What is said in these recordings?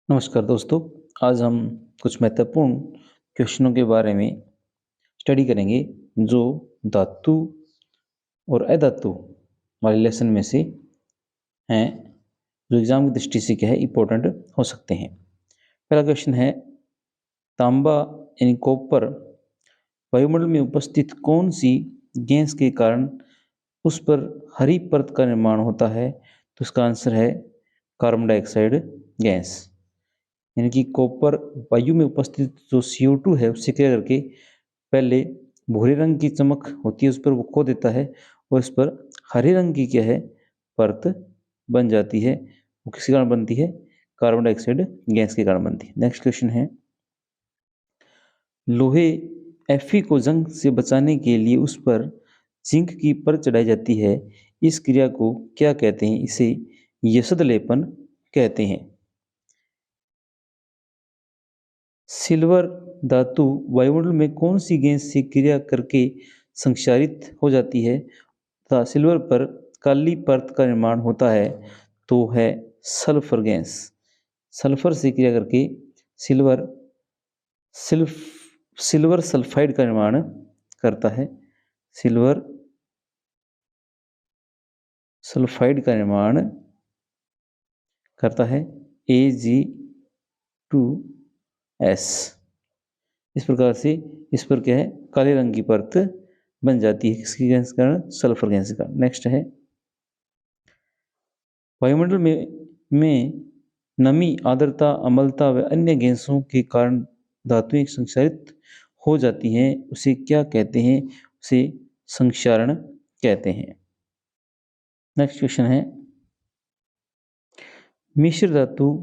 नमस्कार दोस्तों। आज हम कुछ महत्वपूर्ण क्वेश्चनों के बारे में स्टडी करेंगे जो धातु और अधातु वाले लेसन में से हैं, जो एग्जाम की दृष्टि से क्या है इम्पोर्टेंट हो सकते हैं। पहला क्वेश्चन है, तांबा यानी कॉपर वायुमंडल में उपस्थित कौन सी गैस के कारण उस पर हरी परत का निर्माण होता है? तो इसका आंसर है कार्बन डाइऑक्साइड गैस। यानी कि कॉपर वायु में उपस्थित जो CO2 है उससे क्या करके पहले भूरे रंग की चमक होती है उस पर वो खो देता है और इस पर हरे रंग की क्या है परत बन जाती है। वो किसके कारण बनती है? कार्बन डाइऑक्साइड गैस के कारण बनती है। नेक्स्ट क्वेश्चन है, लोहे Fe को जंग से बचाने के लिए उस पर जिंक की परत चढ़ाई जाती है। इस क्रिया को क्या कहते हैं? इसे यशद लेपन कहते हैं। सिल्वर धातु वायुमंडल में कौन सी गैस से क्रिया करके संक्षारित हो जाती है तथा सिल्वर पर काली परत का निर्माण होता है? तो है सल्फर गैस। सल्फर से क्रिया करके सिल्वर सिल्फ सिल्वर सल्फाइड का निर्माण करता है। सिल्वर सल्फाइड का निर्माण करता है Ag2S। इस प्रकार से इस पर क्या है काले रंग की परत बन जाती है। किसकी गैस के कारण? सल्फर गैस के कारण। नेक्स्ट है, वायुमंडल में नमी, आर्द्रता, अम्लता व अन्य गैसों के कारण धातुएं संक्षारित हो जाती हैं, उसे क्या कहते हैं? उसे संक्षारण कहते हैं। नेक्स्ट क्वेश्चन है, मिश्र धातु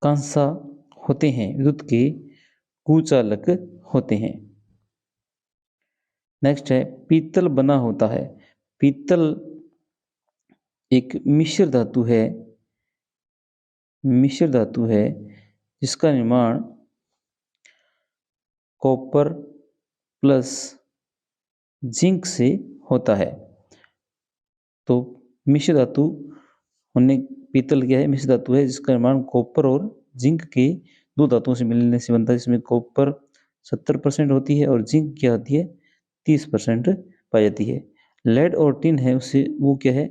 कांसा होते हैं, विद्युत के कुचालक होते हैं। नेक्स्ट है, पीतल बना होता है। पीतल एक मिश्र धातु है जिसका निर्माण कॉपर प्लस जिंक से होता है। तो मिश्र धातु होने पीतल क्या है? मिश्र धातु है जिसका निर्माण कॉपर और जिंक के दो धातुओं से मिलने से बनता है, जिसमें कॉपर 70% होती है और जिंक क्या होती है 30% पाई जाती है। लेड और टिन है उससे वो क्या है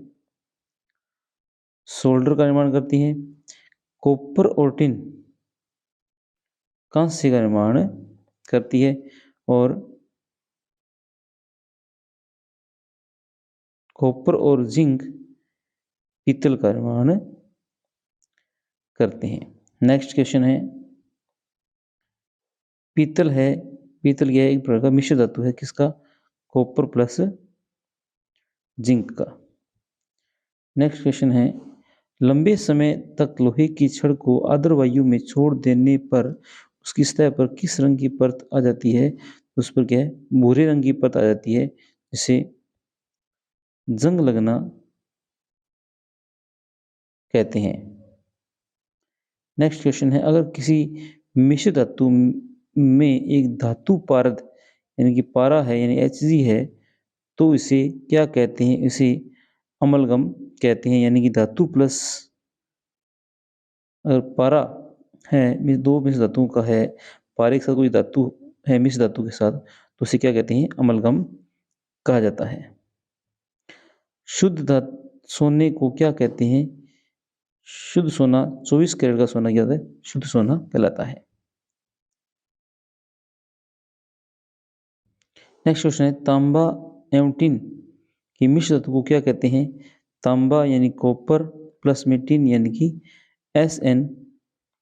सोल्डर का निर्माण करती है। कॉपर और टिन कांस्य का निर्माण करती है और कॉपर और जिंक पीतल का निर्माण करते हैं। नेक्स्ट क्वेश्चन है, पीतल क्या है? एक प्रकार का मिश्र धातु है, किसका? कॉपर प्लस जिंक का। नेक्स्ट क्वेश्चन है, लंबे समय तक लोहे की छड़ को आर्द्र वायु में छोड़ देने पर उसकी सतह पर किस रंग की परत आ जाती है? उस पर क्या है भूरे रंग की परत आ जाती है, जिसे जंग लगना कहते हैं। नेक्स्ट क्वेश्चन है, अगर किसी मिश्र धातु में एक धातु पारद यानी कि पारा है यानी Hg है तो इसे क्या कहते हैं? इसे अमलगम कहते हैं। यानी कि धातु प्लस अगर पारा है दो मिश्र धातुओं का है, पारे के साथ कोई धातु है मिश्र धातु के साथ, तो उसे क्या कहते हैं? अमलगम कहा जाता है। शुद्ध धातु सोने को क्या कहते हैं? शुद्ध सोना 24 कैरेट का सोना क्या होता है? शुद्ध सोना कहलाता है। नेक्स्ट क्वेश्चन है, तांबा एवं टिन की मिश्र धातु को क्या कहते हैं? तांबा यानी कॉपर प्लस में टिन यानी कि Sn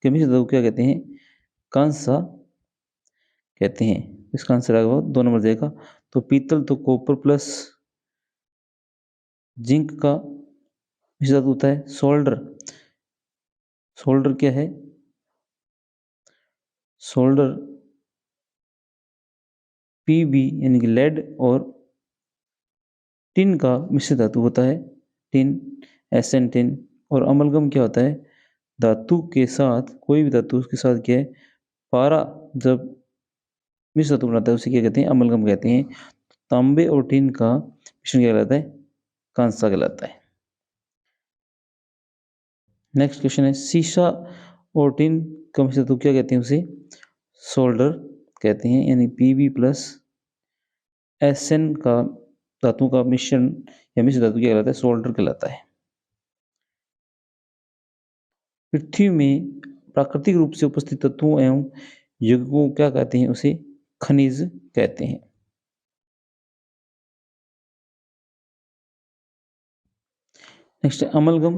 के मिश्र धातु को क्या कहते हैं? कांसा कहते हैं। इसका आंसर आएगा 2 नंबर देगा। तो पीतल तो कॉपर प्लस जिंक का मिश्र धातु होता है। सोल्डर क्या है? सोल्डर Pb यानी कि लेड और टिन का मिश्र धातु होता है, टिन Sn टिन। और अमलगम क्या होता है? धातु के साथ कोई भी धातु उसके साथ क्या है पारा जब मिश्र धातु बनाता है उसे क्या कहते हैं? अमलगम कहते हैं। तांबे और टिन का मिश्रण क्या कहलाता है? कांसा कहलाता है। नेक्स्ट क्वेश्चन है सीसा और टिन का मिश्र धातु क्या कहते हैं, उसे सोल्डर कहते हैं, यानी Pb प्लस Sn का धातु का मिश्रण या मिश्र धातु क्या कहलाता है, सोल्डर कहलाता है। पृथ्वी में प्राकृतिक रूप से उपस्थित तत्वों एवं यौगिकों को क्या कहते हैं, उसे खनिज कहते हैं। Next amalgam.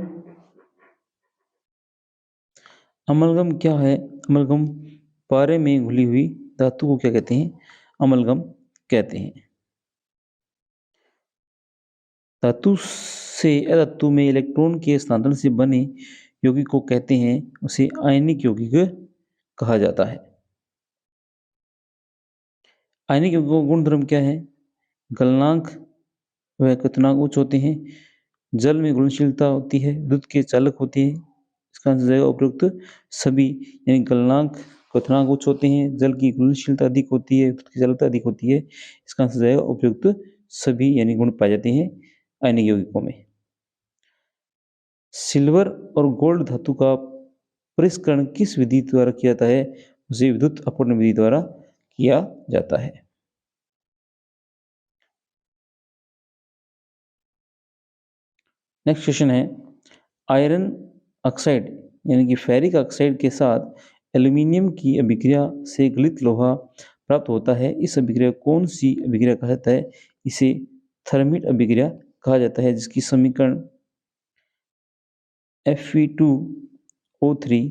अमलगम क्या है, अमलगम पारे में घुली हुई धातु को क्या कहते हैं, अमलगम कहते हैं। धातु से अधातु में इलेक्ट्रॉन के स्थानांतरण से बने यौगिक को कहते हैं, उसे आयनिक यौगिक कहा जाता है। आयनिक यौगिकों का गुणधर्म क्या है, गलनांक व क्वथनांक उच्च होते हैं, जल में घुलनशीलता होती है, विद्युत के चालक होते हैं। इसका आंसर जाएगा उपयुक्त सभी, यानी गलनांक क्वथनांक उच्च होते हैं, जल की घुलनशीलता अधिक होती है, विद्युत की चालकता अधिक होती है। इसका आंसर जाएगा उपयुक्त सभी, यानी गुण पाए जाते हैं आयनिक यौगिकों में। सिल्वर और गोल्ड धातु का परिष्करण किस विधि द्वारा किया जाता है, उसे विद्युत अपवर्तन विधि द्वारा किया जाता है। नेक्स्ट क्वेश्चन है आयरन ऑक्साइड यानी कि फेरिक ऑक्साइड के साथ एल्यूमिनियम की अभिक्रिया से गलित लोहा प्राप्त होता है। इस अभिक्रिया कौन सी अभिक्रिया कहा जाता है, इसे थर्मिट अभिक्रिया कहा जाता है, जिसकी समीकरण Fe2O3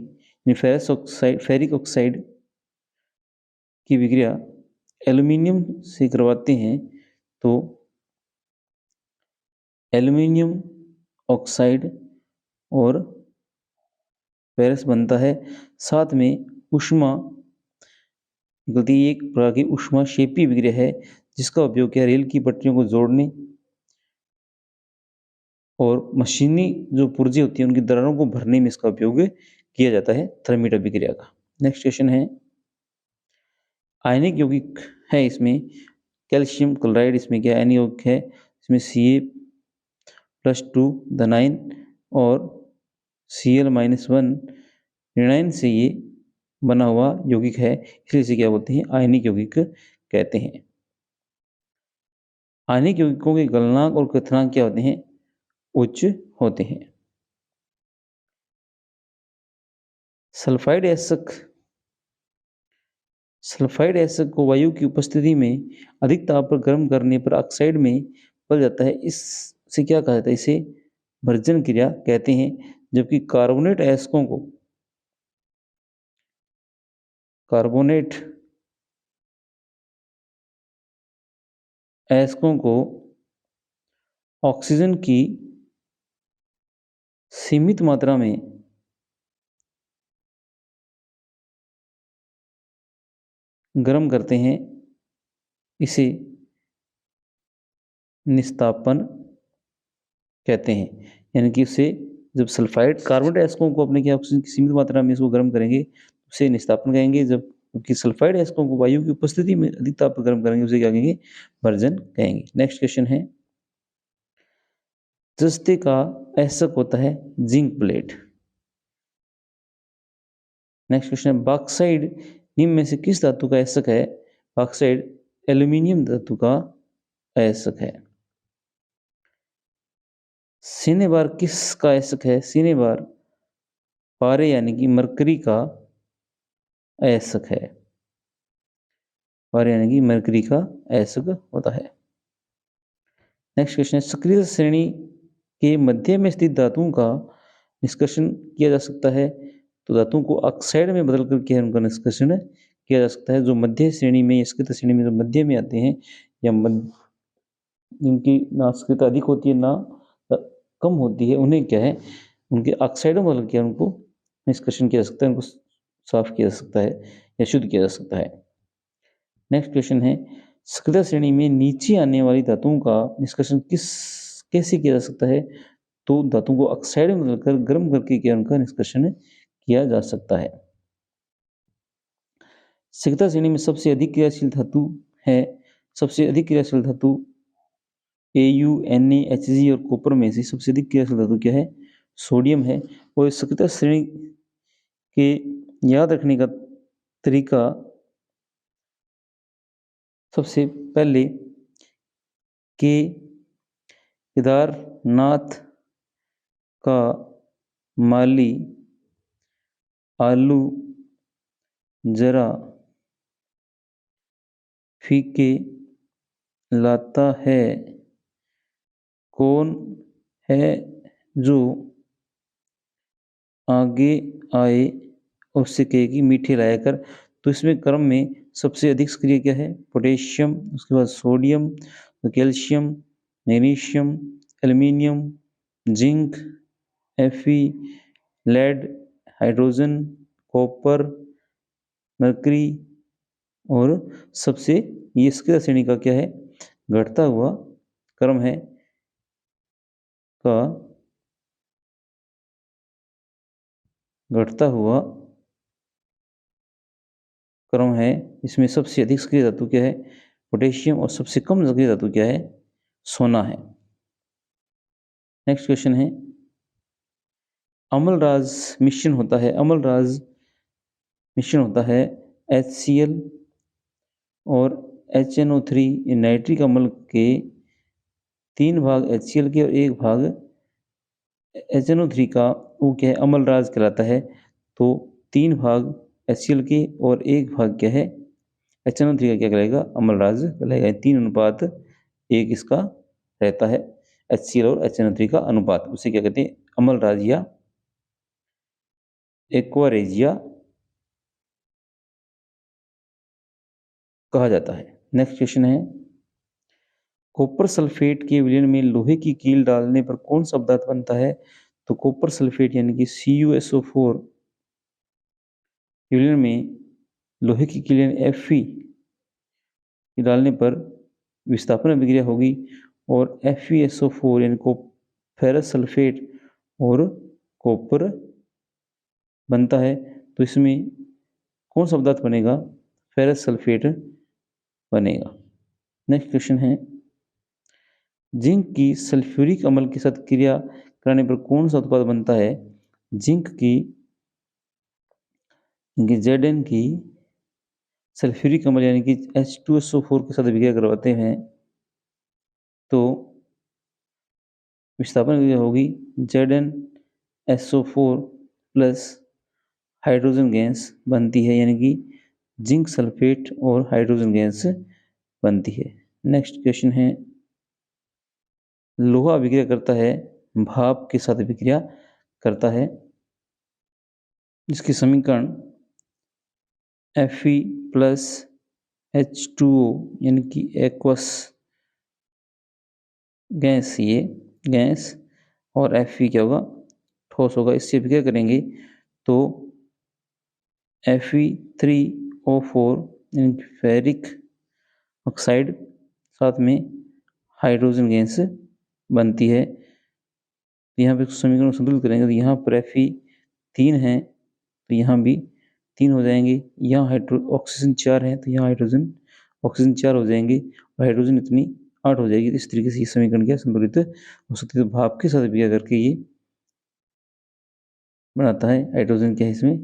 फेरिक ऑक्साइड की विक्रिया एल्यूमिनियम से करवाते हैं तो एल्यूमिनियम ऑक्साइड और फेरस बनता है। साथ में ऊष्मा गति एक प्रकार की ऊष्माक्षेपी विक्रिया है, जिसका उपयोग क्या रेल की पटरियों को जोड़ने और मशीनी जो पुर्जे होती है उनकी दरारों को भरने में इसका उपयोग किया जाता है थर्मिट अभिक्रिया का। नेक्स्ट क्वेश्चन है आयनिक यौगिक है, इसमें कैल्शियम क्लोराइड इसमें क्या आयनिक यौगिक है, इसमें Ca+2 धनायन और Cl-1 ऋणायन से ये बना हुआ यौगिक है, इसलिए इसे क्या बोलते हैं, आयनिक यौगिक कहते हैं। आयनिक यौगिकों के गलनांक और क्वथनांक क्या होते हैं, उच्च होते हैं। सल्फाइड एसिड को वायु की उपस्थिति में अधिक ताप पर गर्म करने पर ऑक्साइड में बदल जाता है, इससे क्या कहा जाता है, इसे भर्जन क्रिया कहते हैं। जबकि कार्बोनेट एस्कों को ऑक्सीजन की सीमित मात्रा में गर्म करते हैं, इसे निस्तापन कहते हैं। यानी कि उसे जब सल्फाइड कार्बोनेट एस्कों को अपने क्या ऑक्सीजन की सीमित मात्रा में इसको गर्म करेंगे, उसे निस्तापन कहेंगे। जबकि सल्फाइड एस्कों को वायु की उपस्थिति में अधिक ताप पर गर्म करेंगे, उसे क्या कहेंगे, भर्जन कहेंगे। नेक्स्ट क्वेश्चन है जस्ते का एसक होता है जिंक प्लेट। नेक्स्ट क्वेश्चन है बॉक्साइड निम्न में से किस धातु का एसक है, बॉक्साइड एल्यूमिनियम धातु का एसक है। सिनेबार किसका एसक है, सिनेबार पारे यानी कि मरकरी का एसक है, पारे यानी कि मरकरी का एसक होता है। नेक्स्ट क्वेश्चन है सक्रिय श्रेणी के मध्य में स्थित धातुओं का निष्कर्षण किया जा सकता है, तो धातुओं को ऑक्साइड में बदल कर क्या उनका निष्कर्षण किया जा सकता है। जो मध्य श्रेणी में स्कृत श्रेणी में जो मध्य में आते हैं या जिनकी ना स्कृता अधिक होती है ना कम होती है, उन्हें क्या है, उनके ऑक्साइडों में बदल के उनको निष्कर्षण किया जा सकता है, उनको साफ किया जा सकता है या शुद्ध किया जा सकता है। नेक्स्ट क्वेश्चन है सक्रिय श्रेणी में नीचे आने वाली धातुओं का निष्कर्षण कैसे किया जा सकता है, तो धातुओं को ऑक्साइड में बदलकर गर्म करके क्या उनका निष्कर्षण किया जा सकता है। सक्रिय श्रेणी में सबसे अधिक क्रियाशील धातु है, सबसे अधिक क्रियाशील धातु AU Na HG और कॉपर में से सबसे अधिक क्रियाशील धातु क्या है, सोडियम है। और इस सक्रियता श्रेणी के याद रखने का तरीका सबसे पहले कि केदारनाथ का माली आलू जरा फीके लाता है, कौन है जो आगे आए उससे कहे कि मीठे लाया कर। तो इसमें क्रम में सबसे अधिक सक्रिय क्या है? पोटेशियम, उसके बाद sodium, calcium, magnesium, aluminium, zinc, Fe, lead, hydrogen, copper, mercury और सबसे ये सक्रिय श्रेणी का क्या है? घटता हुआ क्रम है का घटता हुआ क्रम है। इसमें सबसे अधिक सक्रिय धातु क्या है? पोटेशियम। और सबसे कम सक्रिय धातु क्या है? सोना है। नेक्स्ट क्वेश्चन है, अम्लराज मिश्रण होता है। अम्लराज मिश्रण होता है HCl और HNO3 नाइट्रिक अम्ल के 3 भाग HCl के और 1 भाग HNO3 का वो क्या है? अम्लराज कहलाता है। तो 3 भाग HCl के और 1 भाग क्या है? HNO3 का क्या कहलाएगा? अम्लराज कहलाएगा। 3:1 इसका रहता है, HCl और HNO3 का अनुपात। उसे क्या कहते हैं? अम्लराज या एक्वारेजिया कहा जाता है। नेक्स्ट क्वेश्चन है, कॉपर सल्फेट के विलयन में लोहे की कील डालने पर कौन सा पदार्थ बनता है? तो कॉपर सल्फेट यानी कि CuSO4 विलयन में लोहे की कील यानी Fe डालने पर विस्थापन अभिक्रिया होगी और FeSO4 यानी को फेरस सल्फेट और कॉपर बनता है। तो इसमें कौन सा पदार्थ बनेगा? फेरस सल्फेट बनेगा। नेक्स्ट क्वेश्चन है, जिंक की सल्फ्यूरिक अम्ल के साथ क्रिया कराने पर कौन सा उत्पाद बनता है? जिंक की Zn की सल्फ्यूरिक अम्ल यानी कि H2SO4 के साथ अभिक्रिया करवाते हैं तो विस्थापन अभिक्रिया होगी ZnSO4 प्लस हाइड्रोजन गैस बनती है, यानी कि जिंक सल्फेट और हाइड्रोजन गैस बनती है। नेक्स्ट क्वेश्चन है, लोहा अभिक्रिया करता है, भाप के साथ अभिक्रिया करता है, जिसकी समीकरण Fe प्लस H2O यानी कि एक्वस गैस, ये गैस और Fe क्या होगा? ठोस होगा। इससे अभिक्रिया करेंगे तो Fe3O4 यानी कि फेरिक ऑक्साइड साथ में हाइड्रोजन गैस बनती है। यहाँ पे समीकरण संतुलित करेंगे तो यहाँ पर Fe3 है तो यहाँ भी 3 हो जाएंगे। यहाँ ऑक्सीजन 4 है तो यहाँ हाइड्रोजन ऑक्सीजन 4 हो जाएंगे और हाइड्रोजन इतनी 8 हो जाएगी। इस तरीके से ये समीकरण क्या संतुलित हो सकती है। तो भाप के साथ अभिक्रिया करके ये बनाता है, हाइड्रोजन क्या है इसमें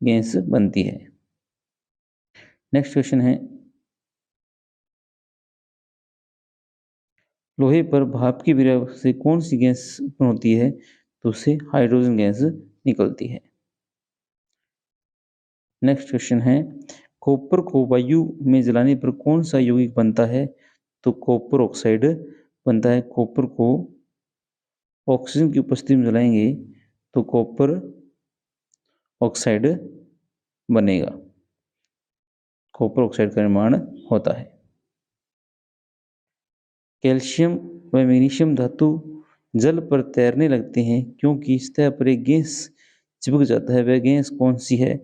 गैस बनती है। नेक्स्ट क्वेश्चन है, लोहे पर भाप की विक्रिया से कौन सी गैस उत्पन्न होती है? तो उससे हाइड्रोजन गैस निकलती है। नेक्स्ट क्वेश्चन है, कॉपर को वायु में जलाने पर कौन सा यौगिक बनता है? तो कॉपर ऑक्साइड बनता है। कॉपर को ऑक्सीजन की उपस्थिति में जलाएंगे तो कॉपर ऑक्साइड बनेगा, कॉपर ऑक्साइड का निर्माण होता है। कैल्शियम व मैग्नीशियम धातु जल पर तैरने लगते हैं क्योंकि सतह पर एक गैस चिपक जाता है। वह गैस कौन सी है?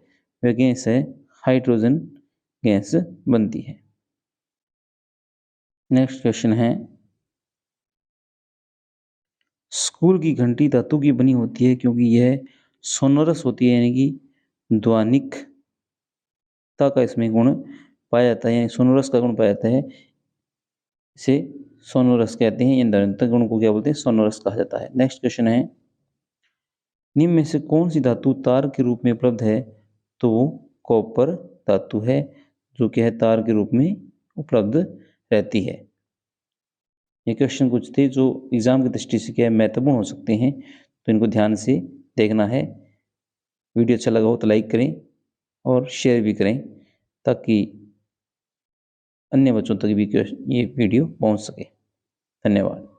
वह गैस है हाइड्रोजन गैस बनती है। नेक्स्ट क्वेश्चन है, स्कूल की घंटी धातु की बनी होती है क्योंकि यह सोनोरस होती है, यानी कि ध्वनिकता का इसमें गुण पाया जाता है, यानी सोनोरस का गुण पाया जाता है। इसे सोनोरस कहते हैं। इन ध्वनिकता गुण को क्या बोलते हैं? सोनोरस कहा जाता है। नेक्स्ट क्वेश्चन है, निम्न में से कौन सी धातु तार के रूप में उपलब्ध है? तो वो कॉपर धातु है, जो कि है तार के रूप में उपलब्ध रहती है। ये क्वेश्चन कुछ थे जो एग्जाम की दृष्टि से क्या है, महत्वपूर्ण हो सकते हैं, तो इनको ध्यान से देखना है। वीडियो अच्छा लगा हो तो लाइक करें और शेयर भी करें, ताकि अन्य बच्चों तक भी ये वीडियो पहुंच सके। धन्यवाद।